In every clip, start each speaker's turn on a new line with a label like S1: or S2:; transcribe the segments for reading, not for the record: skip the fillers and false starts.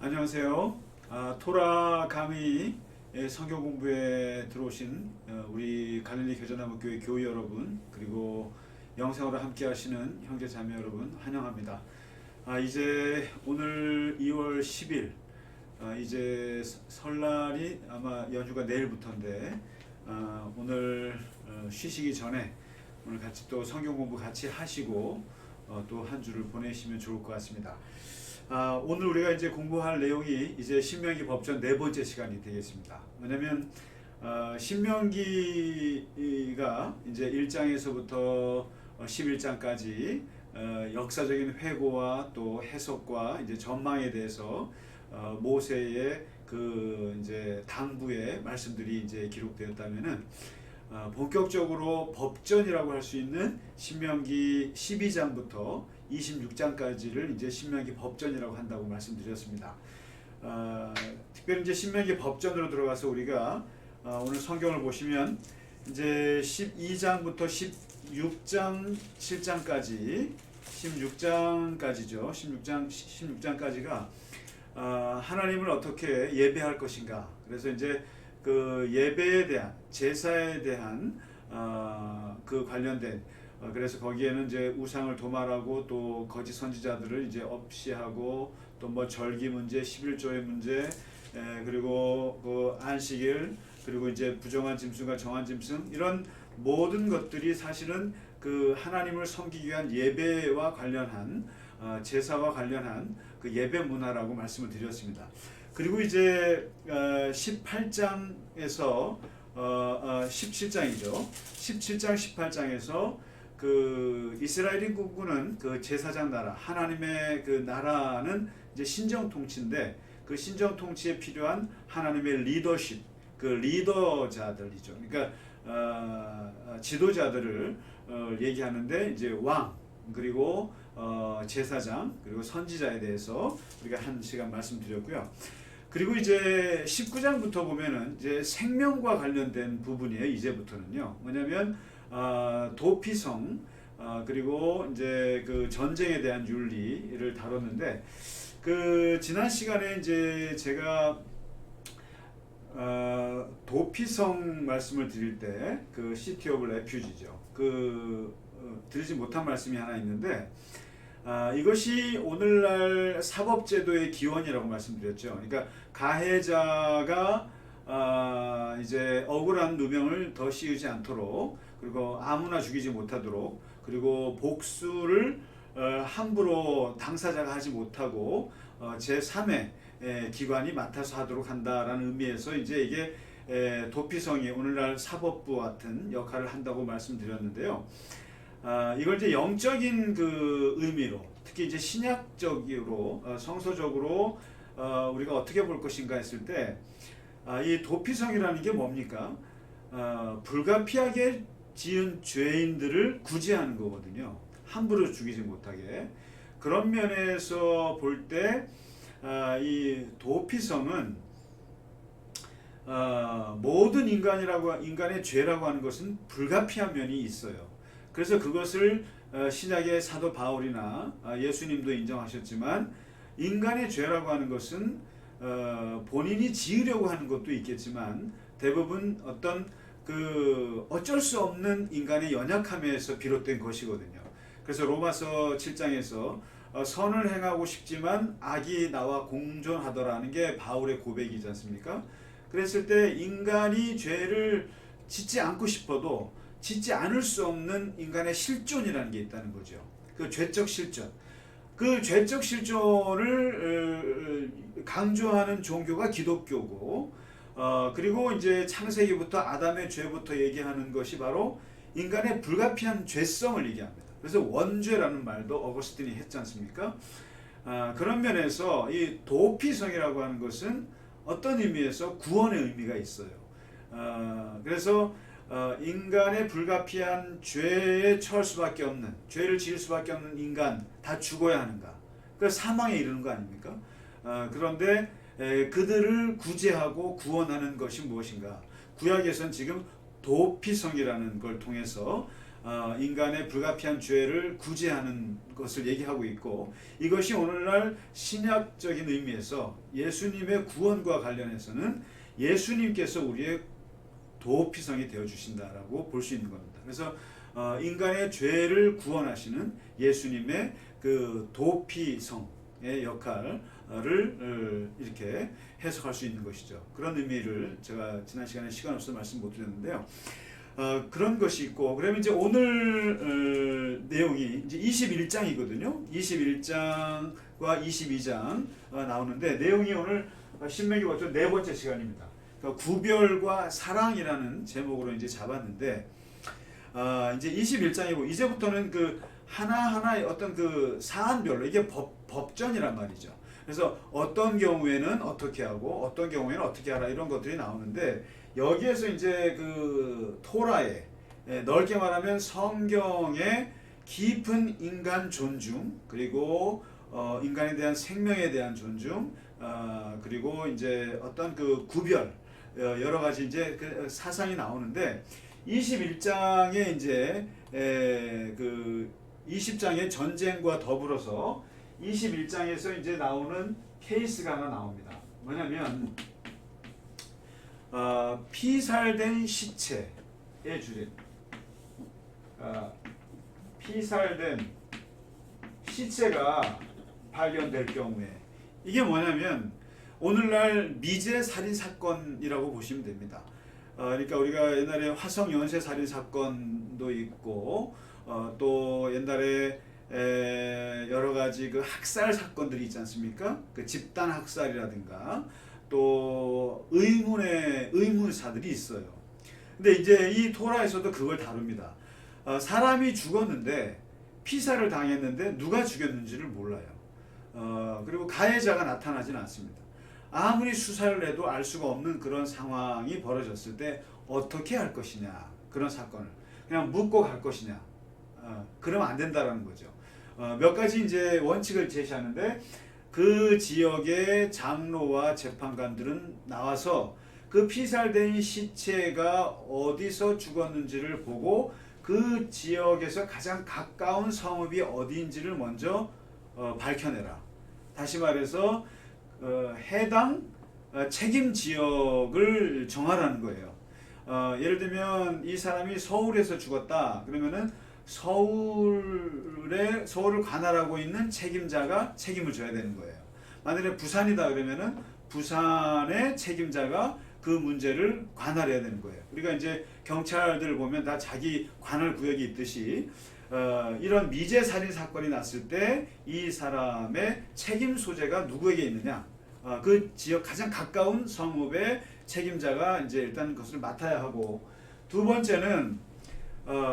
S1: 안녕하세요. 토라 강의 성경 공부에 들어오신 우리 갈릴리 교전나무교회 교회 여러분, 그리고 영상으로 함께 하시는 형제 자매 여러분 환영합니다. 이제 오늘 2월 10일, 이제 설날이 아마 연휴가 내일부터인데, 오늘 쉬시기 전에 오늘 같이 또 성경 공부 같이 하시고 또 한 주를 보내시면 좋을 것 같습니다. 오늘 우리가 이제 공부할 내용이 이제 신명기 법전 네 번째 시간이 되겠습니다. 왜냐면 신명기가 이제 1장에서부터 11장까지 역사적인 회고와 또 해석과 이제 전망에 대해서 모세의 그 이제 당부의 말씀들이 이제 기록되었다면은 본격적으로 법전이라고 할 수 있는 신명기 12장부터 26장까지를 이제 신명기 법전이라고 한다고 말씀드렸습니다. 특별히 이제 신명기 법전으로 들어가서 우리가 오늘 성경을 보시면 이제 12장부터 16장 7장까지 16장까지죠. 16장까지가 하나님을 어떻게 예배할 것인가. 그래서 이제 그 예배에 대한 제사에 대한 그 관련된 그래서 거기에는 이제 우상을 도말하고 또 거짓 선지자들을 이제 없이하고 또 뭐 절기 문제, 11조의 문제, 그리고 그 안식일, 그리고 이제 부정한 짐승과 정한 짐승, 이런 모든 것들이 사실은 그 하나님을 섬기기 위한 예배와 관련한 제사와 관련한 그 예배 문화라고 말씀을 드렸습니다. 그리고 이제 18장에서 17장이죠. 17장, 18장에서 그 이스라엘이 꿈꾸는 그 제사장 나라, 하나님의 그 나라는 이제 신정 통치인데, 그 신정 통치에 필요한 하나님의 리더십, 그 리더자들이죠. 그러니까 지도자들을 얘기하는데, 이제 왕, 그리고 제사장, 그리고 선지자에 대해서 우리가 한 시간 말씀드렸고요. 그리고 이제 19장부터 보면은 이제 생명과 관련된 부분이에요. 이제부터는요. 뭐냐면 도피성, 그리고 이제 그 전쟁에 대한 윤리를 다뤘는데, 그 지난 시간에 이제 제가 도피성 말씀을 드릴 때 그 시티 오브 레퓨지죠. 그 드리지 못한 말씀이 하나 있는데, 이것이 오늘날 사법제도의 기원이라고 말씀드렸죠. 그러니까 가해자가 이제 억울한 누명을 더 씌우지 않도록, 그리고 아무나 죽이지 못하도록, 그리고 복수를 함부로 당사자가 하지 못하고 제3의 기관이 맡아서 하도록 한다라는 의미에서 이제 이게 도피성이 오늘날 사법부 같은 역할을 한다고 말씀드렸는데요. 이걸 이제 영적인 그 의미로, 특히 이제 신약적으로 성서적으로 우리가 어떻게 볼 것인가 했을 때, 이 도피성이라는 게 뭡니까? 불가피하게 지은 죄인들을 구제하는 거거든요. 함부로 죽이지 못하게. 그런 면에서 볼 때 이 도피성은 모든 인간의 죄라고 하는 것은 불가피한 면이 있어요. 그래서 그것을 신약의 사도 바울이나 예수님도 인정하셨지만, 인간의 죄라고 하는 것은 본인이 지으려고 하는 것도 있겠지만 대부분 어떤 그 어쩔 수 없는 인간의 연약함에서 비롯된 것이거든요. 그래서 로마서 7장에서 선을 행하고 싶지만 악이 나와 공존하더라는 게 바울의 고백이지 않습니까? 그랬을 때 인간이 죄를 짓지 않고 싶어도 짓지 않을 수 없는 인간의 실존이라는 게 있다는 거죠. 그 죄적 실존. 그 죄적 실존을 강조하는 종교가 기독교고, 그리고 이제 창세기부터 아담의 죄부터 얘기하는 것이 바로 인간의 불가피한 죄성을 얘기합니다. 그래서 원죄라는 말도 어거스틴이 했지 않습니까? 그런 면에서 이 도피성이라고 하는 것은 어떤 의미에서 구원의 의미가 있어요. 그래서 인간의 불가피한 죄에 처할 수밖에 없는, 죄를 지을 수밖에 없는 인간, 다 죽어야 하는가? 그 사망에 이르는 거 아닙니까? 그런데 그들을 구제하고 구원하는 것이 무엇인가? 구약에서는 지금 도피성이라는 걸 통해서 인간의 불가피한 죄를 구제하는 것을 얘기하고 있고, 이것이 오늘날 신약적인 의미에서 예수님의 구원과 관련해서는 예수님께서 우리의 도피성이 되어 주신다라고 볼 수 있는 겁니다. 그래서 인간의 죄를 구원하시는 예수님의 그 도피성의 역할을 이렇게 해석할 수 있는 것이죠. 그런 의미를 제가 지난 시간에 시간 없어서 말씀 못 드렸는데요. 그런 것이 있고, 그러면 이제 오늘 내용이 이제 21장이거든요. 21장과 22장 나오는데, 내용이 오늘 신명기 버튼 네 번째 시간입니다. 그러니까 구별과 사랑이라는 제목으로 이제 잡았는데, 이제 21장이고, 이제부터는 그 하나하나의 어떤 그 사안별로, 이게 법전이란 말이죠. 그래서 어떤 경우에는 어떻게 하고 어떤 경우에는 어떻게 하라, 이런 것들이 나오는데, 여기에서 이제 그 토라에, 넓게 말하면 성경의 깊은 인간 존중, 그리고 인간에 대한 생명에 대한 존중, 그리고 이제 어떤 그 구별, 여러 가지 이제 그 사상이 나오는데, 21장에 이제 그 20장의 전쟁과 더불어서 21장에서 이제 나오는 케이스가 하나 나옵니다. 뭐냐면 피살된 시체의 주제. 피살된 시체가 발견될 경우에, 이게 뭐냐면 오늘날 미제 살인 사건이라고 보시면 됩니다. 그러니까 우리가 옛날에 화성 연쇄 살인 사건도 있고, 또 옛날에 여러 가지 그 학살 사건들이 있지 않습니까? 그 집단 학살이라든가, 또 의문사들이 있어요. 근데 이제 이 토라에서도 그걸 다룹니다. 사람이 죽었는데, 피살을 당했는데 누가 죽였는지를 몰라요. 그리고 가해자가 나타나진 않습니다. 아무리 수사를 해도 알 수가 없는 그런 상황이 벌어졌을 때 어떻게 할 것이냐, 그런 사건을 그냥 묻고 갈 것이냐, 그러면 안 된다라는 거죠. 몇 가지 이제 원칙을 제시하는데, 그 지역의 장로와 재판관들은 나와서 그 피살된 시체가 어디서 죽었는지를 보고 그 지역에서 가장 가까운 성읍이 어디인지를 먼저 밝혀내라. 다시 말해서 해당 책임 지역을 정하라는 거예요. 예를 들면 이 사람이 서울에서 죽었다 그러면은 서울을 관할하고 있는 책임자가 책임을 져야 되는 거예요. 만약에 부산이다 그러면은 부산의 책임자가 그 문제를 관할해야 되는 거예요. 우리가 이제 경찰들 보면 다 자기 관할 구역이 있듯이, 이런 미제 살인 사건이 났을 때 이 사람의 책임 소재가 누구에게 있느냐, 그 지역 가장 가까운 성읍의 책임자가 이제 일단 그것을 맡아야 하고, 두 번째는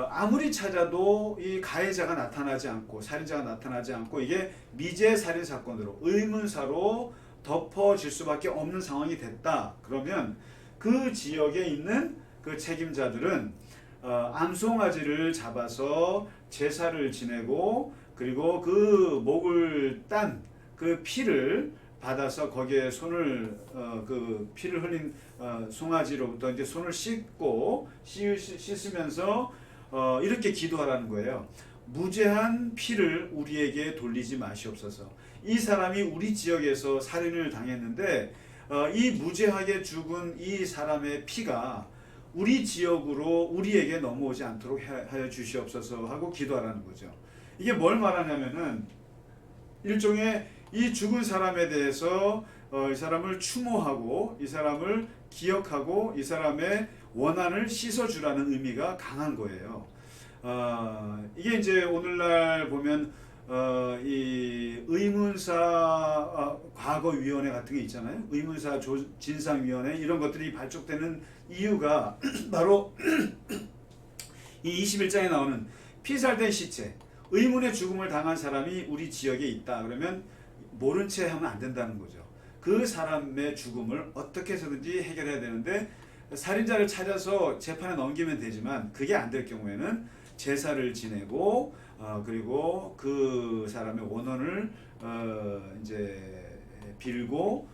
S1: 아무리 찾아도 이 가해자가 나타나지 않고 살인자가 나타나지 않고, 이게 미제 살인 사건으로 의문사로 덮어질 수밖에 없는 상황이 됐다. 그러면 그 지역에 있는 그 책임자들은 암송아지를 잡아서 제사를 지내고, 그리고 그 목을 딴 그 피를 받아서 거기에 손을 그 피를 흘린 송아지로부터 이제 손을 씻고 씻으면서 이렇게 기도하라는 거예요. 무죄한 피를 우리에게 돌리지 마시옵소서. 이 사람이 우리 지역에서 살인을 당했는데 이 무죄하게 죽은 이 사람의 피가 우리 지역으로 우리에게 넘어오지 않도록 하여 주시옵소서 하고 기도하라는 거죠. 이게 뭘 말하냐면은 일종의 이 죽은 사람에 대해서 이 사람을 추모하고 이 사람을 기억하고 이 사람의 원한을 씻어주라는 의미가 강한 거예요. 이게 이제 오늘날 보면 이 의문사 과거위원회 같은 게 있잖아요. 의문사 진상위원회, 이런 것들이 발족되는 이유가 바로 이 21장에 나오는 피살된 시체, 의문의 죽음을 당한 사람이 우리 지역에 있다 그러면 모른 채 하면 안 된다는 거죠. 그 사람의 죽음을 어떻게 해서든지 해결해야 되는데, 살인자를 찾아서 재판에 넘기면 되지만 그게 안 될 경우에는 제사를 지내고 그리고 그 사람의 원혼을 이제 빌고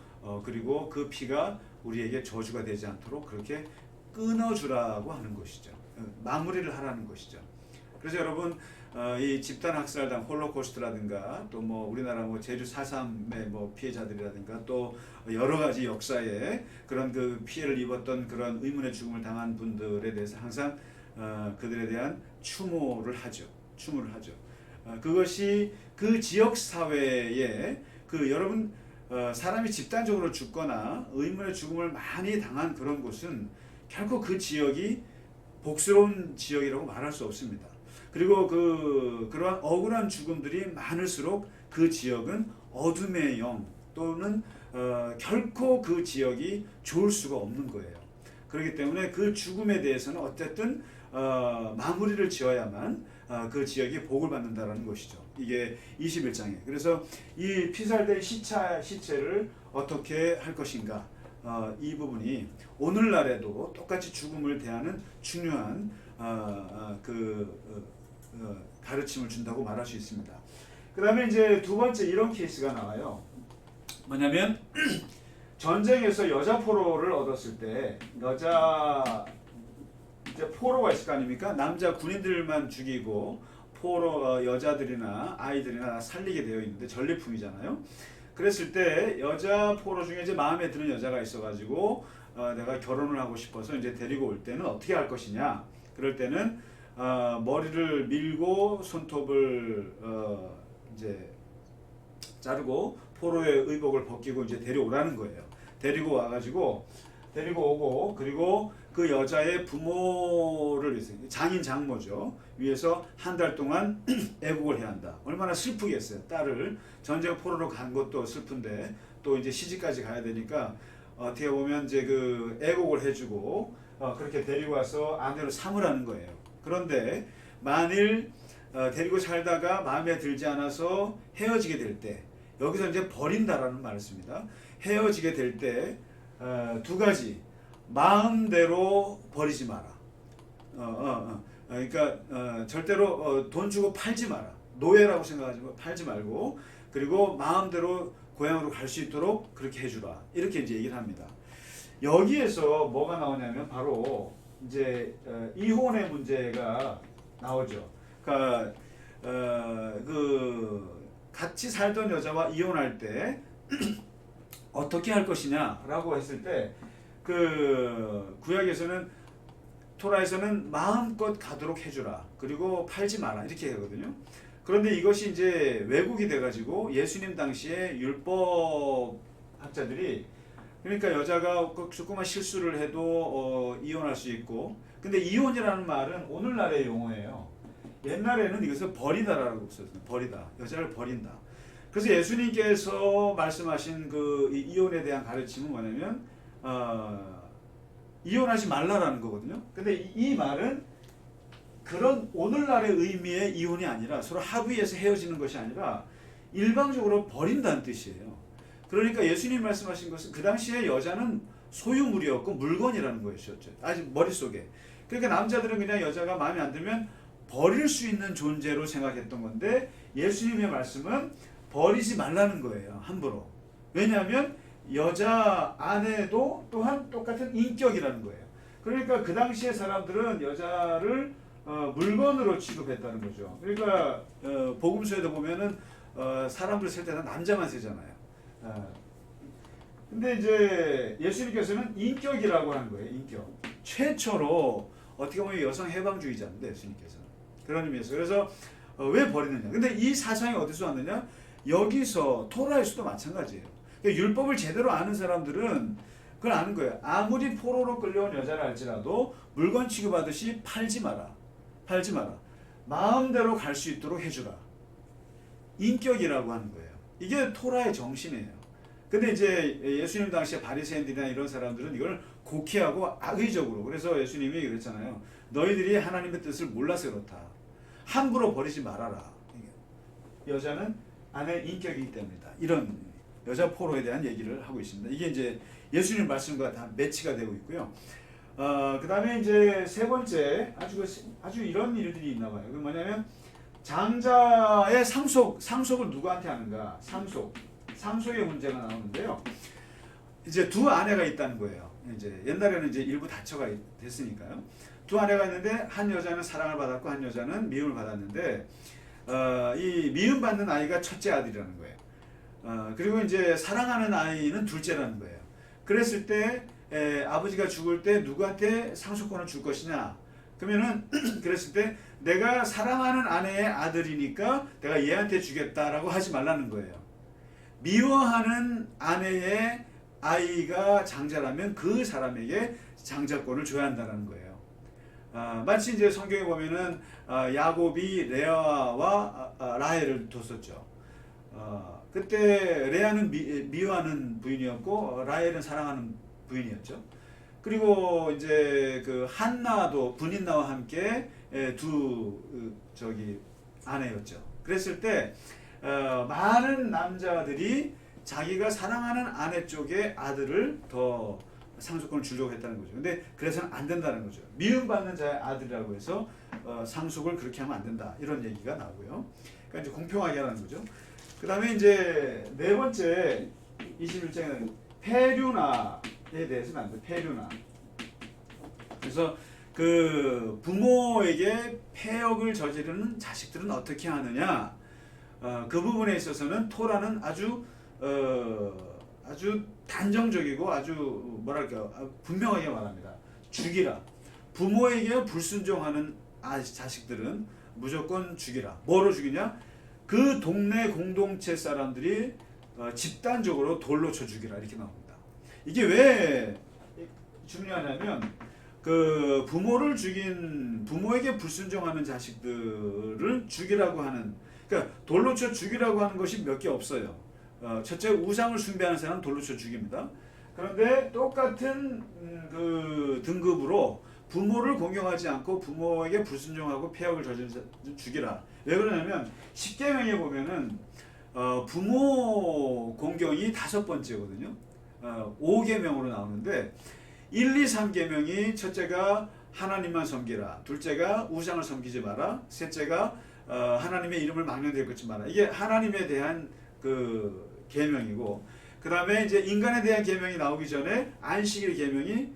S1: 그리고 그 피가 우리에게 저주가 되지 않도록 그렇게 끊어주라고 하는 것이죠. 마무리를 하라는 것이죠. 그래서 여러분 이 집단 학살당 홀로코스트라든가 또 뭐 우리나라 뭐 제주 4.3의 뭐 피해자들이라든가 또 여러 가지 역사에 그런 그 피해를 입었던 그런 의문의 죽음을 당한 분들에 대해서 항상 그들에 대한 추모를 하죠. 그것이 그 지역 사회에 그 여러분 사람이 집단적으로 죽거나 의문의 죽음을 많이 당한 그런 곳은 결코 그 지역이 복스러운 지역이라고 말할 수 없습니다. 그리고 그러한 억울한 죽음들이 많을수록 그 지역은 어둠의 영 또는 결코 그 지역이 좋을 수가 없는 거예요. 그렇기 때문에 그 죽음에 대해서는 어쨌든 마무리를 지어야만 그 지역이 복을 받는다라는 것이죠. 이게 21장에. 그래서 이 피살된 시체를 어떻게 할 것인가, 이 부분이 오늘날에도 똑같이 죽음을 대하는 중요한 가르침을 준다고 말할 수 있습니다. 그 다음에 이제 두 번째 이런 케이스가 나와요. 뭐냐면 전쟁에서 여자 포로를 얻었을 때 이제 포로가 있을 거 아닙니까? 남자 군인들만 죽이고 포로 여자들이나 아이들이나 살리게 되어 있는데 전리품이잖아요. 그랬을 때 여자 포로 중에 이제 마음에 드는 여자가 있어가지고 내가 결혼을 하고 싶어서 이제 데리고 올 때는 어떻게 할 것이냐? 그럴 때는 머리를 밀고 손톱을 이제 자르고 포로의 의복을 벗기고 이제 데려오라는 거예요. 데리고 오고 그리고 그 여자의 부모를 위해서 장인 장모죠. 위해서 한 달 동안 애국을 해야 한다. 얼마나 슬프겠어요. 딸을 전쟁 포로로 간 것도 슬픈데 또 이제 시집까지 가야 되니까 어떻게 보면 이제 그 애국을 해주고 그렇게 데리고 와서 아내로 삼으라는 거예요. 그런데 만일 데리고 살다가 마음에 들지 않아서 헤어지게 될 때, 여기서 이제 버린다라는 말을 씁니다. 헤어지게 될 때 두 가지, 마음대로 버리지 마라. 그러니까 절대로 돈 주고 팔지 마라. 노예라고 생각하지 말고 팔지 말고, 그리고 마음대로 고향으로 갈 수 있도록 그렇게 해주라. 이렇게 이제 얘기를 합니다. 여기에서 뭐가 나오냐면 바로 이제 이혼의 문제가 나오죠. 그러니까 같이 살던 여자와 이혼할 때 어떻게 할 것이냐라고 했을 때 그 구약에서는 토라에서는 마음껏 가도록 해주라. 그리고 팔지 마라. 이렇게 하거든요. 그런데 이것이 이제 왜곡이 돼가지고 예수님 당시에 율법 학자들이, 그러니까 여자가 조그만 실수를 해도 이혼할 수 있고, 근데 이혼이라는 말은 오늘날의 용어예요. 옛날에는 이것을 버리다라고 썼어요. 버리다. 여자를 버린다. 그래서 예수님께서 말씀하신 그 이혼에 대한 가르침은 뭐냐면 이혼하지 말라라는 거거든요. 근데 이 말은 그런 오늘날의 의미의 이혼이 아니라 서로 합의해서 헤어지는 것이 아니라 일방적으로 버린다는 뜻이에요. 그러니까 예수님 말씀하신 것은 그 당시에 여자는 소유물이었고 물건이라는 거였죠. 아직 머릿속에. 그러니까 남자들은 그냥 여자가 마음에 안 들면 버릴 수 있는 존재로 생각했던 건데, 예수님의 말씀은 버리지 말라는 거예요. 함부로. 왜냐하면 여자 안에도 또한 똑같은 인격이라는 거예요. 그러니까 그 당시에 사람들은 여자를 물건으로 취급했다는 거죠. 그러니까 복음서에도 보면은 사람들 셀 때는 남자만 세잖아요. 근데 이제 예수님께서는 인격이라고 하는 거예요. 인격. 최초로 어떻게 보면 여성 해방주의자인데 예수님께서는 그런 의미에서. 그래서 왜 버리느냐? 근데 이 사상이 어디서 왔느냐? 여기서 토라에서도 마찬가지예요. 율법을 제대로 아는 사람들은 그걸 아는 거예요. 아무리 포로로 끌려온 여자를 할지라도 물건 취급하듯이 팔지 마라. 마음대로 갈 수 있도록 해주라. 인격이라고 하는 거예요. 이게 토라의 정신이에요. 근데 이제 예수님 당시에 바리새인들이나 이런 사람들은 이걸 곡해하고 악의적으로, 그래서 예수님이 그랬잖아요. 너희들이 하나님의 뜻을 몰라서 그렇다. 함부로 버리지 말아라. 여자는 안에 인격이기 때문이다. 이런 여자 포로에 대한 얘기를 하고 있습니다. 이게 이제 예수님 말씀과 다 매치가 되고 있고요. 그 다음에 이제 세 번째, 아주 이런 일들이 있나 봐요. 그 뭐냐면 장자의 상속을 누구한테 하는가? 상속의 문제가 나오는데요. 이제 두 아내가 있다는 거예요. 이제 옛날에는 이제 일부 다처가 됐으니까요. 두 아내가 있는데 한 여자는 사랑을 받았고 한 여자는 미움을 받았는데 이 미움 받는 아이가 첫째 아들이라는 거예요. 그리고 이제 사랑하는 아이는 둘째라는 거예요. 그랬을 때 아버지가 죽을 때 누구한테 상속권을 줄 것이냐? 그러면은 그랬을 때 내가 사랑하는 아내의 아들이니까 내가 얘한테 주겠다라고 하지 말라는 거예요. 미워하는 아내의 아이가 장자라면 그 사람에게 장자권을 줘야 한다는 거예요. 마치 이제 성경에 보면은 야곱이 레아와 라헬을 뒀었죠. 그때 레아는 미워하는 부인이었고 라헬은 사랑하는 부인이었죠. 그리고 이제 그 한나도 분인나와 함께 아내였죠. 그랬을 때 많은 남자들이 자기가 사랑하는 아내 쪽의 아들을 더 상속권을 주려고 했다는 거죠. 근데 그래서는 안 된다는 거죠. 미움받는 자의 아들이라고 해서 상속을 그렇게 하면 안 된다. 이런 얘기가 나오고요. 그러니까 이제 공평하게 하라는 거죠. 그 다음에 이제 네 번째 21장에는 페류나에 대해서는 안 돼. 페류나. 그래서 그 부모에게 패역을 저지르는 자식들은 어떻게 하느냐? 그 부분에 있어서는 토라는 아주 단정적이고 아주 뭐랄까 분명하게 말합니다. 죽이라. 부모에게 불순종하는 자식들은 무조건 죽이라. 뭐로 죽이냐? 그 동네 공동체 사람들이 집단적으로 돌로 쳐 죽이라 이렇게 나옵니다. 이게 왜 중요하냐면 그 부모에게 불순종하는 자식들을 죽이라고 하는, 그러니까 돌로 쳐 죽이라고 하는 것이 몇 개 없어요. 첫째, 우상을 숭배하는 사람은 돌로 쳐 죽입니다. 그런데 똑같은 그 등급으로 부모를 공경하지 않고 부모에게 불순종하고 패역을 저지른 죽이라. 왜 그러냐면 10계명에 보면은 부모 공경이 5번째거든요. 5계명으로 나오는데 1, 2, 3계명이 첫째가 하나님만 섬기라, 둘째가 우상을 섬기지 마라, 셋째가 하나님의 이름을 망령되이 걷지 마라. 이게 하나님에 대한 그 계명이고, 그 다음에 이제 인간에 대한 계명이 나오기 전에 안식일 계명이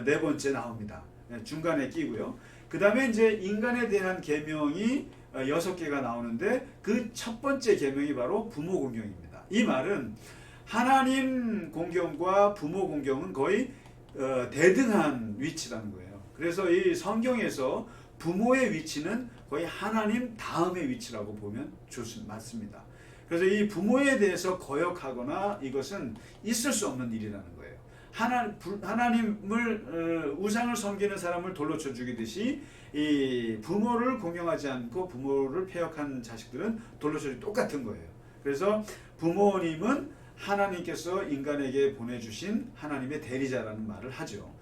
S1: 네 번째 나옵니다. 중간에 끼고요. 그 다음에 이제 인간에 대한 계명이 6개가 나오는데 그 첫 번째 계명이 바로 부모 공경입니다. 이 말은 하나님 공경과 부모 공경은 거의 대등한 위치라는 거예요. 그래서 이 성경에서 부모의 위치는 거의 하나님 다음의 위치라고 보면 맞습니다. 그래서 이 부모에 대해서 거역하거나 이것은 있을 수 없는 일이라는 거예요. 하나님을 우상을 섬기는 사람을 돌로 쳐 죽이듯이 이 부모를 공경하지 않고 부모를 패역한 자식들은 돌로 쳐 죽이 똑같은 거예요. 그래서 부모님은 하나님께서 인간에게 보내주신 하나님의 대리자라는 말을 하죠.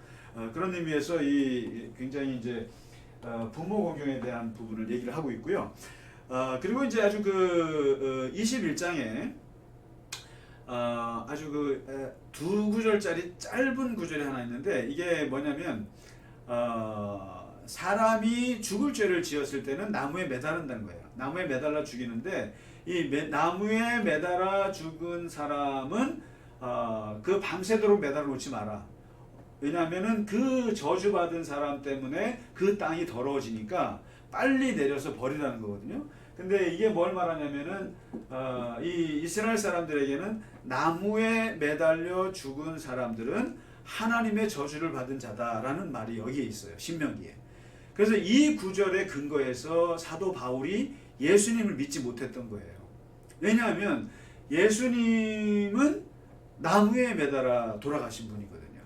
S1: 그런 의미에서 이 굉장히 이제 부모 공경에 대한 부분을 얘기를 하고 있고요. 그리고 이제 아주 그 21장에 아주 그 2구절짜리 짧은 구절이 하나 있는데 이게 뭐냐면 사람이 죽을 죄를 지었을 때는 나무에 매달른다는 거예요. 나무에 매달라 죽이는데 이 나무에 매달아 죽은 사람은 그 밤새도록 매달아 놓지 마라. 왜냐하면은 그 저주받은 사람 때문에 그 땅이 더러워지니까 빨리 내려서 버리라는 거거든요. 근데 이게 뭘 말하냐면은 이 이스라엘 사람들에게는 나무에 매달려 죽은 사람들은 하나님의 저주를 받은 자다라는 말이 여기에 있어요. 신명기에. 그래서 이 구절에 근거해서 사도 바울이 예수님을 믿지 못했던 거예요. 왜냐하면 예수님은 나무에 매달아 돌아가신 분이거든요.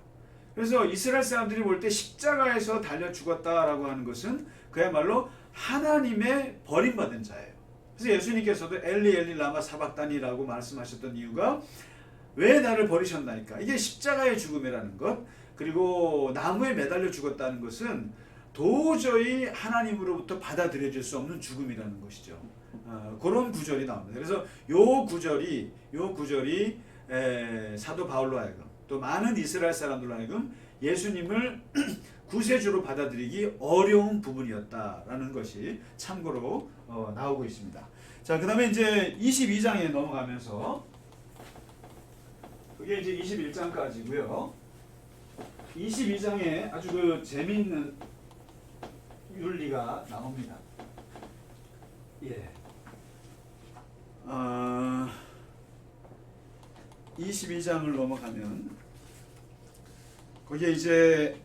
S1: 그래서 이스라엘 사람들이 볼 때 십자가에서 달려 죽었다라고 하는 것은 그야말로 하나님의 버림받은 자예요. 그래서 예수님께서도 엘리 엘리 라마 사박다니라고 말씀하셨던 이유가 왜 나를 버리셨나이까? 이게 십자가의 죽음이라는 것, 그리고 나무에 매달려 죽었다는 것은 도저히 하나님으로부터 받아들여질 수 없는 죽음이라는 것이죠. 그런 구절이 나옵니다. 그래서 요 구절이 사도 바울로 하여금 또 많은 이스라엘 사람들로 하여금 예수님을 구세주로 받아들이기 어려운 부분이었다라는 것이 참고로 나오고 있습니다. 자, 그 다음에 이제 22장에 넘어가면서 그게 이제 21장까지고요. 22장에 아주 그 재미있는 윤리가 나옵니다. 예. 22장을 넘어가면 거기에 이제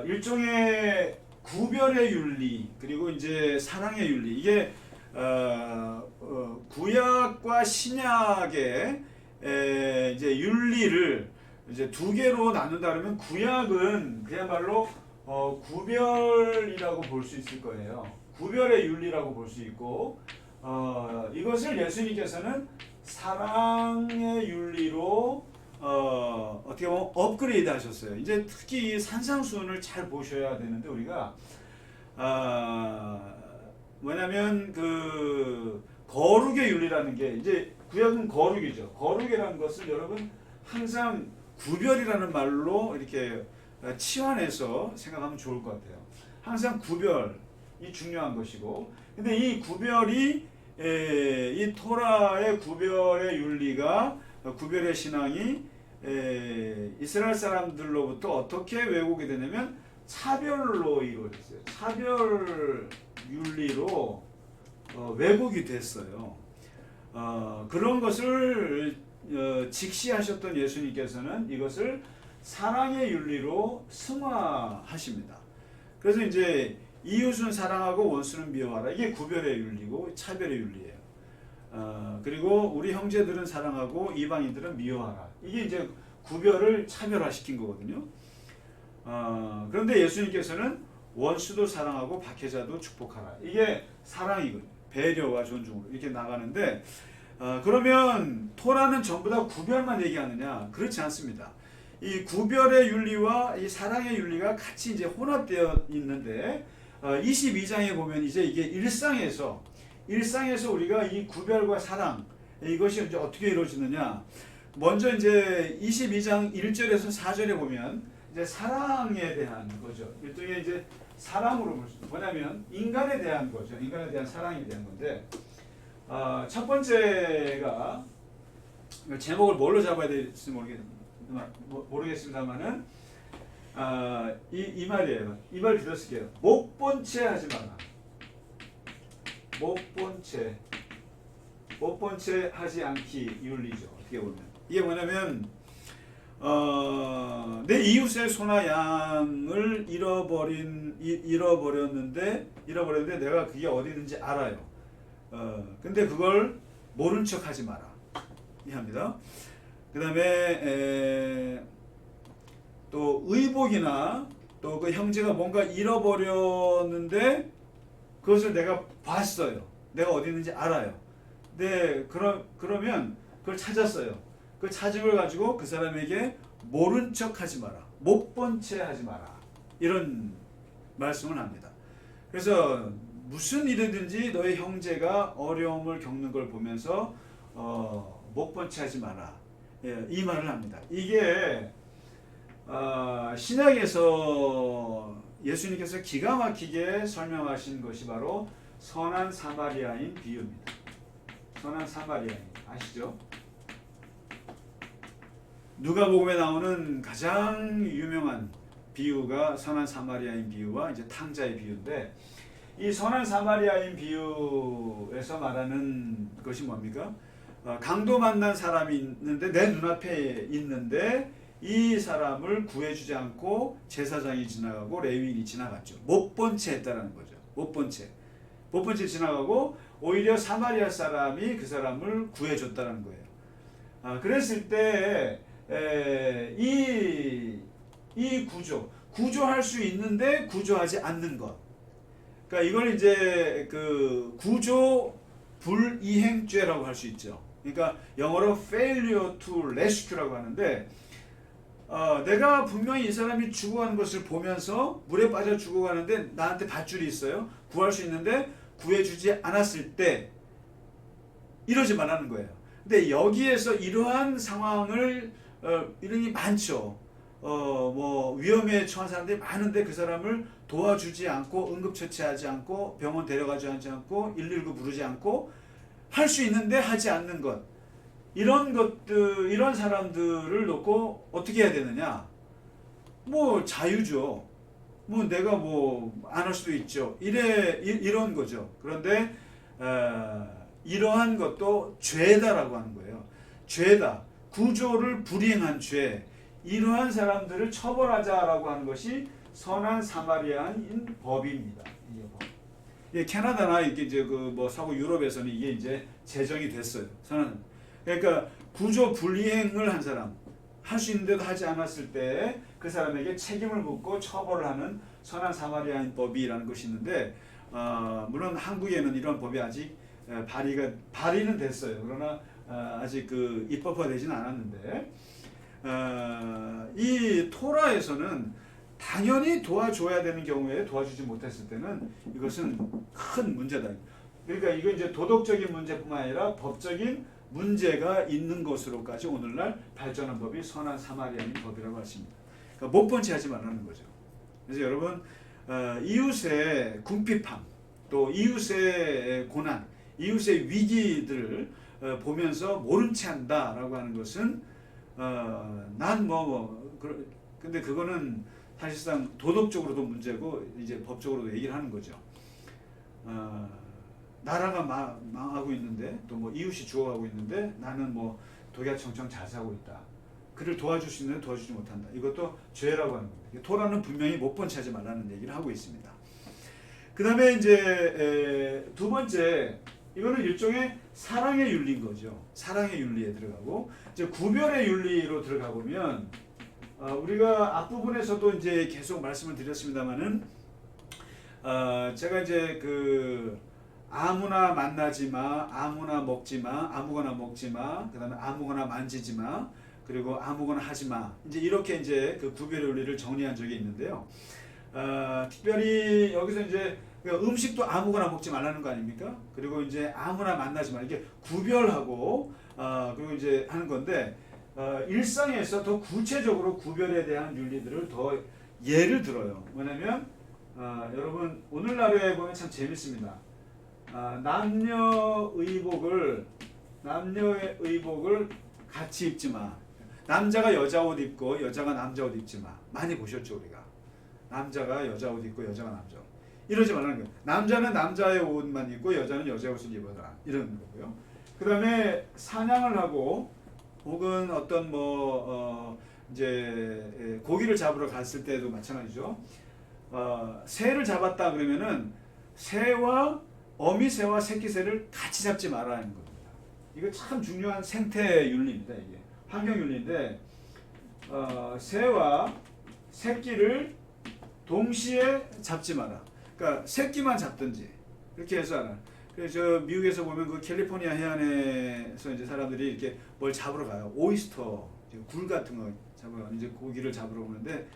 S1: 일종의 구별의 윤리 그리고 이제 사랑의 윤리 이게 구약과 신약의 이제 윤리를 이제 두 개로 나눈다 그러면 구약은 그야말로 구별이라고 볼 수 있을 거예요. 구별의 윤리라고 볼 수 있고 이것을 예수님께서는 사랑의 윤리로 어떻게 보면 업그레이드 하셨어요. 이제 특히 산상수훈을 잘 보셔야 되는데 우리가 뭐냐면 그 거룩의 윤리라는 게 이제 구약은 거룩이죠. 거룩이라는 것을 여러분 항상 구별이라는 말로 이렇게 치환해서 생각하면 좋을 것 같아요. 항상 구별이 중요한 것이고, 근데 이 구별이 이 토라의 구별의 윤리가 구별의 신앙이 이스라엘 사람들로부터 어떻게 왜곡이 되냐면 차별로 이루어졌어요. 차별 윤리로 왜곡이 됐어요. 그런 것을 직시하셨던 예수님께서는 이것을 사랑의 윤리로 승화하십니다. 그래서 이제 이웃은 사랑하고 원수는 미워하라. 이게 구별의 윤리고 차별의 윤리예요. 그리고 우리 형제들은 사랑하고 이방인들은 미워하라. 이게 이제 구별을 차별화시킨 거거든요. 그런데 예수님께서는 원수도 사랑하고 박해자도 축복하라. 이게 사랑이거든요. 배려와 존중으로 이렇게 나가는데 그러면 토라는 전부 다 구별만 얘기하느냐? 그렇지 않습니다. 이 구별의 윤리와 이 사랑의 윤리가 같이 이제 혼합되어 있는데 22장에 보면 이제 이게 일상에서 우리가 이 구별과 사랑 이것이 이제 어떻게 이루어지느냐? 먼저 이제 22장 1절에서 4절에 보면 이제 사랑에 대한 거죠. 일종의 이제 사랑으로 볼 수 있는 뭐냐면 인간에 대한 거죠. 인간에 대한 사랑에 대한 건데 첫 번째가 제목을 뭘로 잡아야 될지 모르겠습니다만은 이 말이에요. 이 말 들었을게요. 못 본 채 하지 마라. 못 본 채 하지 않기 윤리죠. 어떻게 보면 이게 뭐냐면 내 이웃의 소나 양을 잃어버렸는데 내가 그게 어디 있는지 알아요. 근데 그걸 모른 척 하지 마라. 이 합니다. 그 다음에 또 의복이나 또 그 형제가 뭔가 잃어버렸는데 그것을 내가 봤어요. 내가 어디 있는지 알아요. 근데 그러면 그걸 찾았어요. 그 찾은 걸 가지고 그 사람에게 모른 척 하지 마라. 못 본 채 하지 마라. 이런 말씀을 합니다. 그래서 무슨 일이든지 너의 형제가 어려움을 겪는 걸 보면서 못 본 채 하지 마라. 예, 이 말을 합니다. 이게 신약에서 예수님께서 기가 막히게 설명하신 것이 바로 선한 사마리아인 비유입니다. 선한 사마리아인 아시죠? 누가복음에 나오는 가장 유명한 비유가 선한 사마리아인 비유와 이제 탕자의 비유인데 이 선한 사마리아인 비유에서 말하는 것이 뭡니까? 강도 만난 사람이 있는데 내 눈앞에 있는데 이 사람을 구해주지 않고 제사장이 지나가고 레위인이 지나갔죠. 못 본 채 했다는 거죠. 못 본 채 지나가고 오히려 사마리아 사람이 그 사람을 구해줬다는 거예요. 그랬을 때 이 구조할 수 있는데 구조하지 않는 것. 그러니까 이걸 이제 그 구조 불이행죄라고 할 수 있죠. 그러니까 영어로 failure to rescue라고 하는데 내가 분명히 이 사람이 죽어가는 것을 보면서 물에 빠져 죽어가는데 나한테 밧줄이 있어요. 구할 수 있는데 구해주지 않았을 때 이러지 말라는 거예요. 근데 여기에서 이러한 상황을 이런이 많죠. 뭐 위험에 처한 사람들이 많은데 그 사람을 도와주지 않고 응급처치하지 않고 병원 데려가지 않고 119 부르지 않고 할 수 있는데 하지 않는 것. 이런 것들, 이런 사람들을 놓고 어떻게 해야 되느냐? 뭐 자유죠. 뭐 내가 뭐 안 할 수도 있죠. 이런 거죠. 그런데 이러한 것도 죄다라고 하는 거예요. 죄다. 구조를 불이행한 죄. 이러한 사람들을 처벌하자라고 하는 것이 선한 사마리아인 법입니다. 이게 법. 예, 캐나다나 이게 이제 그 뭐 서구 유럽에서는 이게 이제 제정이 됐어요. 그러니까 구조 불이행을 한 사람, 할 수 있는데도 하지 않았을 때 그 사람에게 책임을 묻고 처벌을 하는 선한 사마리아인 법이라는 것이 있는데, 물론 한국에는 이런 법이 아직 발의는 됐어요. 그러나 아직 그 입법화되지는 않았는데, 이 토라에서는 당연히 도와줘야 되는 경우에 도와주지 못했을 때는 이것은 큰 문제다. 그러니까 이건 이제 도덕적인 문제뿐만 아니라 법적인 문제가 있는 것으로까지 오늘날 발전한 법이 선한 사마리아인 법이라고 하십니다. 그러니까 못 본 채 하지 말라는 거죠. 그래서 여러분, 이웃의 궁핍함, 또 이웃의 고난, 이웃의 위기들을 보면서 모른 채 한다라고 하는 것은 근데 그거는 사실상 도덕적으로도 문제고 이제 법적으로도 얘기를 하는 거죠. 나라가 망하고 있는데 또 뭐 이웃이 죽어가고 있는데 나는 뭐 독야청청 잘 살고 있다. 그를 도와줄 수 있는데 도와주지 못한다. 이것도 죄라고 하는 겁니다. 토라는 분명히 못 본 채 하지 말라는 얘기를 하고 있습니다. 그 다음에 이제 두 번째, 이거는 일종의 사랑의 윤리인 거죠. 사랑의 윤리에 들어가고 이제 구별의 윤리로 들어가 보면 우리가 앞부분에서도 이제 계속 말씀을 드렸습니다만은 제가 이제 그 아무나 만나지 마, 아무나 먹지 마, 아무거나 먹지 마, 그다음에 아무거나 만지지 마, 그리고 아무거나 하지 마. 이제 이렇게 이제 그 구별의 윤리를 정리한 적이 있는데요. 특별히 여기서 이제 음식도 아무거나 먹지 말라는 거 아닙니까? 그리고 이제 아무나 만나지 마. 이렇게 구별하고 그리고 이제 하는 건데 일상에서 더 구체적으로 구별에 대한 윤리들을 더 예를 들어요. 뭐냐면 여러분 오늘날에 보면 참 재밌습니다. 남녀의 의복을 같이 입지 마. 남자가 여자 옷 입고 여자가 남자 옷 입지 마. 많이 보셨죠 우리가. 남자가 여자 옷 입고 여자가 남자 옷. 이러지 말라는 거예요. 남자는 남자의 옷만 입고 여자는 여자의 옷을 입어라. 이런 거고요. 그 다음에 사냥을 하고 혹은 어떤 이제 고기를 잡으러 갔을 때도 마찬가지죠. 새를 잡았다 그러면은 어미새와 새끼새를 같이 잡지 말라는 겁니다. 이거 참 중요한 생태 윤리입니다. 이게 환경 윤리인데 새와 새끼를 동시에 잡지 마라. 그러니까 새끼만 잡든지 이렇게 해서 하나. 그래서 미국에서 보면 그 캘리포니아 해안에서 이제 사람들이 이렇게 뭘 잡으러 가요. 오이스터, 굴 같은 거 잡으러 이제 고기를 잡으러 오는데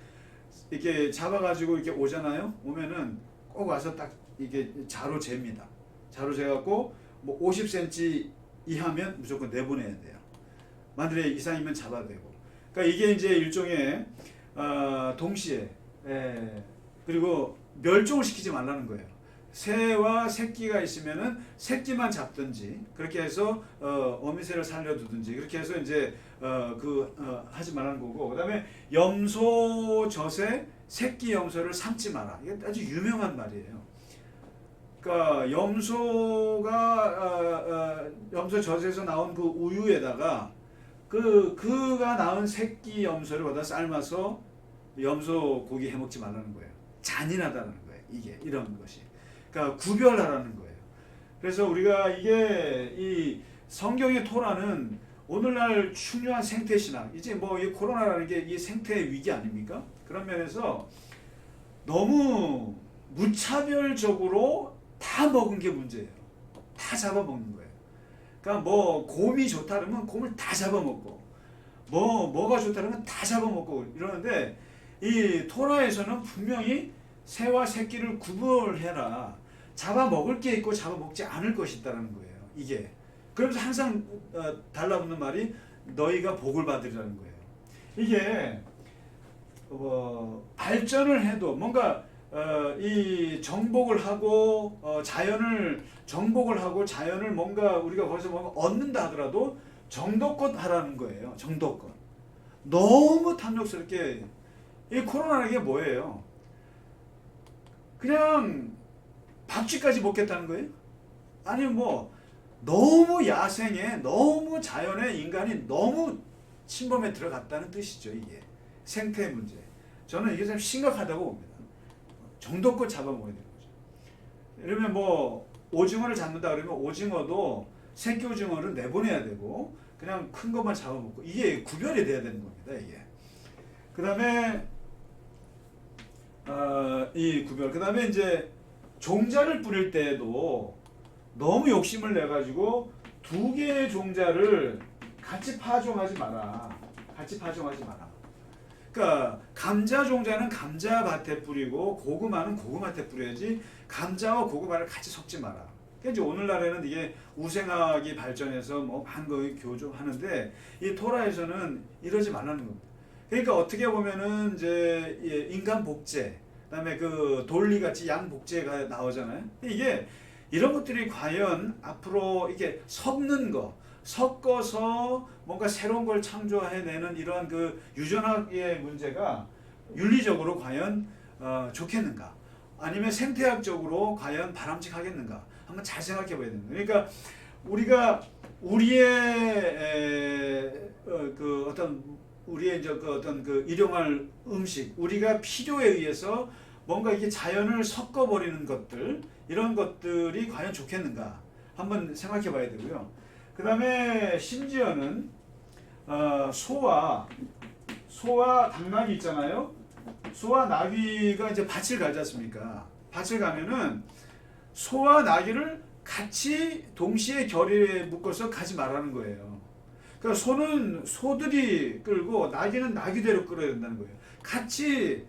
S1: 이렇게 잡아가지고 이렇게 오잖아요. 오면은 꼭 와서 딱 이게 자로 잽니다. 자로 재갖고 뭐 50cm 이하면 무조건 내보내야 돼요. 만약에 이상이면 잡아야 되고. 그러니까 이게 이제 일종의 동시에 그리고 멸종을 시키지 말라는 거예요. 새와 새끼가 있으면은 새끼만 잡든지 그렇게 해서 어미새를 살려두든지 그렇게 해서 이제 하지 말라는 거고, 그다음에 염소 젖에 새끼 염소를 삼지 마라. 이게 아주 유명한 말이에요. 그러니까 염소 젖에서 나온 그 우유에다가 그가 낳은 새끼 염소를 갖다 삶아서 염소 고기 해먹지 말라는 거예요. 잔인하다는 거예요. 이게 이런 것이. 그러니까 구별하라는 거예요. 그래서 우리가 이 성경의 토라는 오늘날 중요한 생태 신학, 이제 뭐 이 코로나라는 게 이 생태 위기 아닙니까? 그런 면에서 너무 무차별적으로 다 먹은 게 문제예요. 다 잡아먹는 거예요. 그러니까 뭐 곰이 좋다 그러면 곰을 다 잡아먹고 뭐가 좋다 그러면 다 잡아먹고 이러는데 이 토라에서는 분명히 새와 새끼를 구별해라. 잡아먹을 게 있고 잡아먹지 않을 것이 있다는 거예요. 이게. 그러면서 항상 달라붙는 말이 너희가 복을 받으리라는 거예요. 이게 발전을 해도 뭔가 이 정복을 하고 정복을 하고 자연을 뭔가 우리가 거기서 뭔가 얻는다 하더라도 정도껏 하라는 거예요. 정도껏. 너무 탐욕스럽게. 이 코로나라는 게 뭐예요? 그냥 밥쥐까지 먹겠다는 거예요? 아니면 뭐 너무 야생에 너무 자연에 인간이 너무 침범에 들어갔다는 뜻이죠. 이게 생태 문제. 저는 이게 참 심각하다고 봅니다. 정도껏 잡아먹어야 되는 거죠. 이러면 뭐 오징어를 잡는다 그러면 오징어도 새끼 오징어를 내보내야 되고 그냥 큰 것만 잡아먹고 이게 구별이 돼야 되는 겁니다. 이게. 그 다음에 이 구별. 그 다음에 이제 종자를 뿌릴 때에도 너무 욕심을 내가지고 두 개의 종자를 같이 파종하지 마라. 같이 파종하지 마라. 그러니까 감자 종자는 감자 밭에 뿌리고 고구마는 고구마 밭에 뿌려야지 감자와 고구마를 같이 섞지 마라. 그러니까 이제 오늘날에는 이게 우생학이 발전해서 뭐 많은 거 교조하는데 이 토라에서는 이러지 말라는 겁니다. 그러니까 어떻게 보면은 이제 인간 복제, 그다음에 그 돌리 같이 양 복제가 나오잖아요. 이게 이런 것들이 과연 앞으로 이게 섞는 거, 섞어서 뭔가 새로운 걸 창조해내는 이러한 그 유전학의 문제가 윤리적으로 과연 좋겠는가? 아니면 생태학적으로 과연 바람직하겠는가? 한번 잘 생각해 봐야 됩니다. 그러니까 우리가 우리의 그 어떤 우리의 이제 그 어떤 그 일용할 음식, 우리가 필요에 의해서 뭔가 이게 자연을 섞어버리는 것들, 이런 것들이 과연 좋겠는가 한번 생각해 봐야 되고요. 그 다음에 심지어는 소와 당나귀 있잖아요. 소와 나귀가 이제 밭을 가지 않습니까? 밭을 가면은 소와 나귀를 같이 동시에 결의에 묶어서 가지 말라는 거예요. 그러니까 소는 소들이 끌고 나귀는 나귀대로 끌어야 된다는 거예요. 같이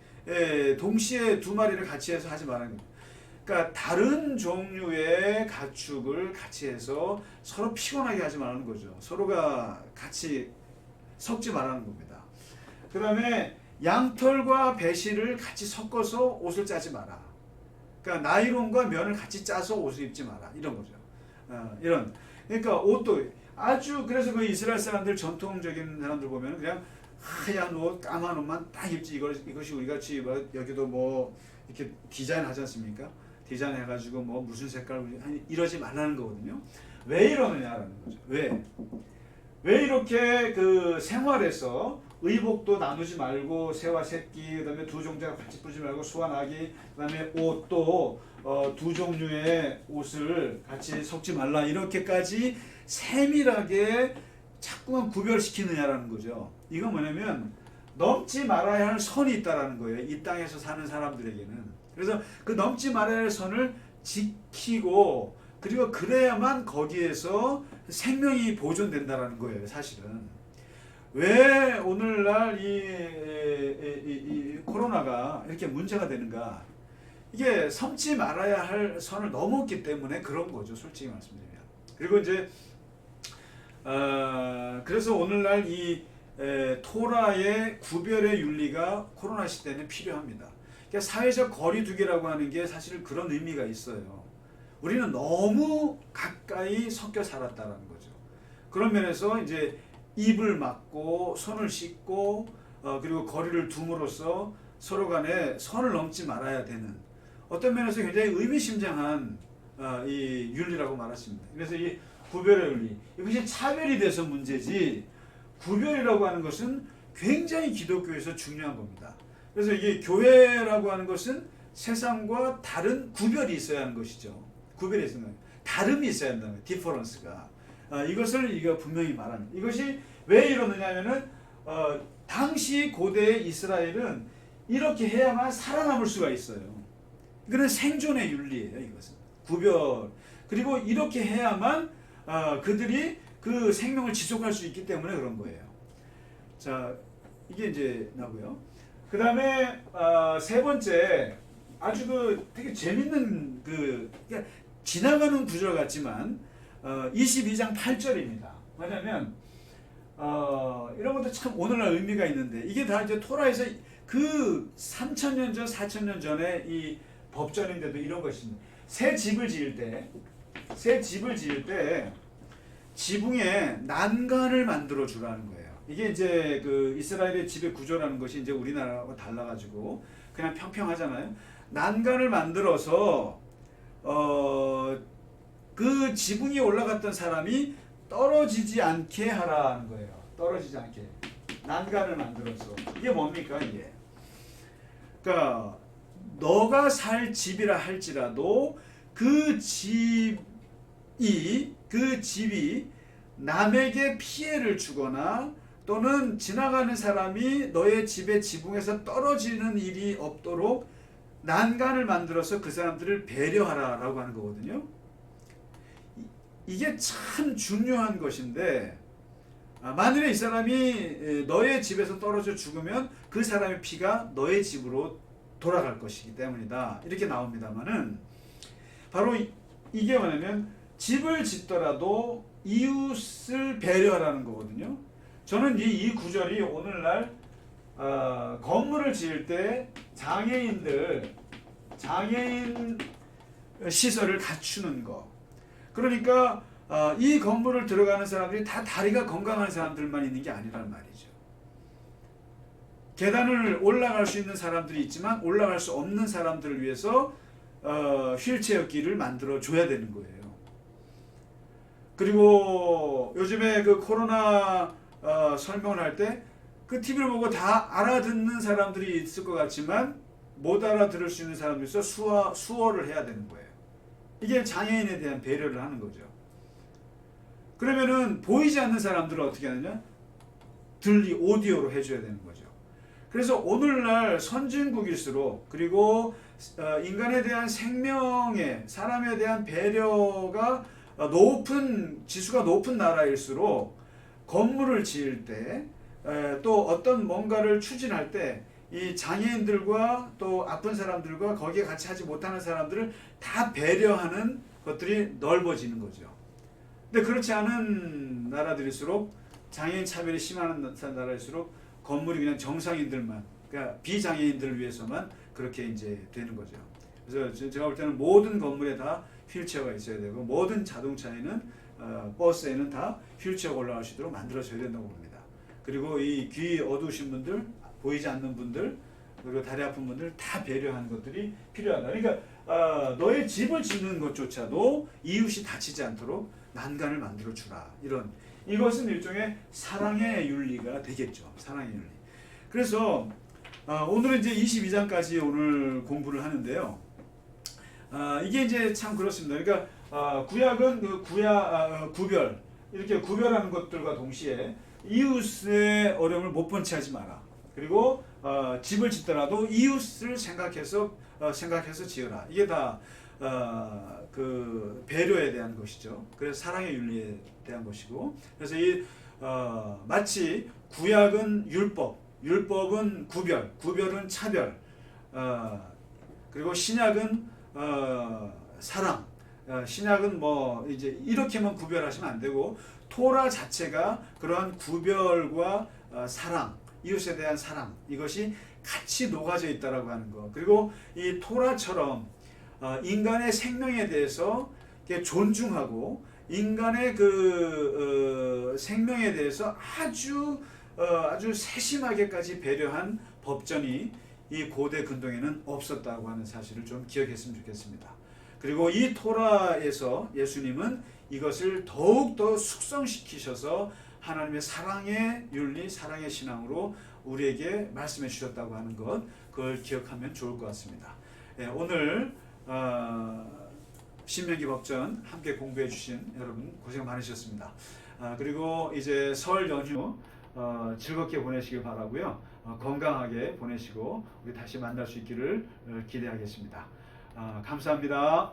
S1: 동시에 두 마리를 같이 해서 하지 말라는 거예요. 그러니까 다른 종류의 가축을 같이 해서 서로 피곤하게 하지 말라는 거죠. 서로가 같이 섞지 말라는 겁니다. 그 다음에 양털과 배실을 같이 섞어서 옷을 짜지 마라. 그러니까 나이론과 면을 같이 짜서 옷을 입지 마라. 이런 거죠. 이런. 그러니까 옷도 아주 그래서 그 이스라엘 사람들 전통적인 사람들 보면 그냥 하얀 옷, 까만 옷만 딱 입지. 이것이 우리 같이 뭐 여기도 뭐 이렇게 디자인 하지 않습니까? 디자인 해가지고 뭐 무슨 색깔 이러지 말라는 거거든요. 왜 이러느냐라는 거죠. 왜 이렇게 그 생활에서 의복도 나누지 말고 새와 새끼, 그다음에 두 종자가 같이 뿌리지 말고 소와 나귀, 그다음에 옷도 두 종류의 옷을 같이 섞지 말라 이렇게까지 세밀하게 자꾸만 구별시키느냐라는 거죠. 이건 뭐냐면 넘지 말아야 할 선이 있다라는 거예요. 이 땅에서 사는 사람들에게는. 그래서 그 넘지 말아야 할 선을 지키고 그리고 그래야만 거기에서 생명이 보존된다라는 거예요. 사실은. 왜 오늘날 이 코로나가 이렇게 문제가 되는가? 이게 섬지 말아야 할 선을 넘었기 때문에 그런 거죠. 솔직히 말씀드리면. 그리고 이제 그래서 오늘날 이 토라의 구별의 윤리가 코로나 시대는 필요합니다. 그러니까 사회적 거리두기라고 하는 게 사실 그런 의미가 있어요. 우리는 너무 가까이 섞여 살았다는 거죠. 그런 면에서 이제 입을 막고 손을 씻고 그리고 거리를 둠으로써 서로 간에 선을 넘지 말아야 되는 어떤 면에서 굉장히 의미심장한 이 윤리라고 말했습니다. 그래서 이 구별의 윤리, 이것이 차별이 돼서 문제지 구별이라고 하는 것은 굉장히 기독교에서 중요한 겁니다. 그래서 이게 교회라고 하는 것은 세상과 다른 구별이 있어야 하는 것이죠. 구별이 있어야 하는 거예요. 다름이 있어야 한다는 거예요. 디퍼런스가. 이것을 이거 분명히 말합니다. 이것이 왜 이러느냐 하면은 당시 고대 이스라엘은 이렇게 해야만 살아남을 수가 있어요. 이거는 생존의 윤리예요. 이것은 구별. 그리고 이렇게 해야만 그들이 그 생명을 지속할 수 있기 때문에 그런 거예요. 자, 이게 이제 나고요. 그 다음에 세 번째 아주 그 되게 재밌는 그 그러니까 지나가는 구절 같지만 22장 8절입니다. 뭐냐면 이런 것도 참 오늘날 의미가 있는데 이게 다 이제 토라에서 그 3,000년 전, 4,000년 전에 이 법전인데도 이런 것입니다. 새 집을 지을 때 지붕에 난간을 만들어 주라는 거예요. 이게 이제 그 이스라엘의 집의 구조라는 것이 이제 우리나라와 달라가지고 그냥 평평하잖아요. 난간을 만들어서 그 지붕이 올라갔던 사람이 떨어지지 않게 하라는 거예요. 떨어지지 않게 난간을 만들어서. 이게 뭡니까 이게? 그러니까 너가 살 집이라 할지라도 그 집이 남에게 피해를 주거나 또는 지나가는 사람이 너의 집의 지붕에서 떨어지는 일이 없도록 난간을 만들어서 그 사람들을 배려하라라고 하는 거거든요. 이게 참 중요한 것인데, 만일에 이 사람이 너의 집에서 떨어져 죽으면 그 사람의 피가 너의 집으로 돌아갈 것이기 때문이다. 이렇게 나옵니다만은 바로 이게 뭐냐면 집을 짓더라도 이웃을 배려하라는 거거든요. 저는 이 구절이 오늘날 건물을 지을 때 장애인 시설을 갖추는 거. 그러니까 이 건물을 들어가는 사람들이 다 다리가 건강한 사람들만 있는 게 아니란 말이죠. 계단을 올라갈 수 있는 사람들이 있지만 올라갈 수 없는 사람들을 위해서 휠체어 길을 만들어 줘야 되는 거예요. 그리고 요즘에 그 코로나 설명을 할 때 그 TV를 보고 다 알아듣는 사람들이 있을 것 같지만 못 알아들을 수 있는 사람들이 있어 수어를 해야 되는 거예요. 이게 장애인에 대한 배려를 하는 거죠. 그러면은 보이지 않는 사람들은 어떻게 하느냐? 오디오로 해줘야 되는 거죠. 그래서 오늘날 선진국일수록 그리고 인간에 대한 사람에 대한 배려가 지수가 높은 나라일수록 건물을 지을 때 또 어떤 뭔가를 추진할 때 이 장애인들과 또 아픈 사람들과 거기에 같이 하지 못하는 사람들을 다 배려하는 것들이 넓어지는 거죠. 근데 그렇지 않은 나라들일수록 장애인 차별이 심한 나라일수록 건물이 그냥 정상인들만, 그러니까 비장애인들을 위해서만 그렇게 이제 되는 거죠. 그래서 제가 볼 때는 모든 건물에 다 휠체어가 있어야 되고 모든 자동차에는 버스에는 다 휠체어가 올라갈 수 있도록 만들어져야 된다고 봅니다. 그리고 이 귀 어두우신 분들, 보이지 않는 분들, 그리고 다리 아픈 분들 다 배려하는 것들이 필요하다. 그러니까 너의 집을 짓는 것조차도 이웃이 다치지 않도록 난간을 만들어 주라. 이것은 일종의 사랑의 윤리가 되겠죠. 사랑의 윤리. 그래서 오늘은 이제 22장까지 오늘 공부를 하는데요. 이게 이제 참 그렇습니다. 그러니까 구약은 구별, 이렇게 구별하는 것들과 동시에 이웃의 어려움을 못 본 채 하지 마라. 그리고 집을 짓더라도 이웃을 생각해서 지어라. 이게 다 그 배려에 대한 것이죠. 그래서 사랑의 윤리에 대한 것이고, 그래서 마치 구약은 율법은 구별은 차별, 그리고 신약은 사랑. 신약은 뭐 이제 이렇게만 구별하시면 안 되고 토라 자체가 그러한 구별과 사랑, 이웃에 대한 사랑, 이것이 같이 녹아져 있다라고 하는 거. 그리고 이 토라처럼 인간의 생명에 대해서 존중하고 인간의 그 생명에 대해서 아주 세심하게까지 배려한 법전이 이 고대 근동에는 없었다고 하는 사실을 좀 기억했으면 좋겠습니다. 그리고 이 토라에서 예수님은 이것을 더욱더 숙성시키셔서 하나님의 사랑의 윤리, 사랑의 신앙으로 우리에게 말씀해 주셨다고 하는 것, 그걸 기억하면 좋을 것 같습니다. 오늘 신명기 법전 함께 공부해 주신 여러분 고생 많으셨습니다. 그리고 이제 설 연휴 즐겁게 보내시길 바라고요. 건강하게 보내시고 우리 다시 만날 수 있기를 기대하겠습니다. 감사합니다.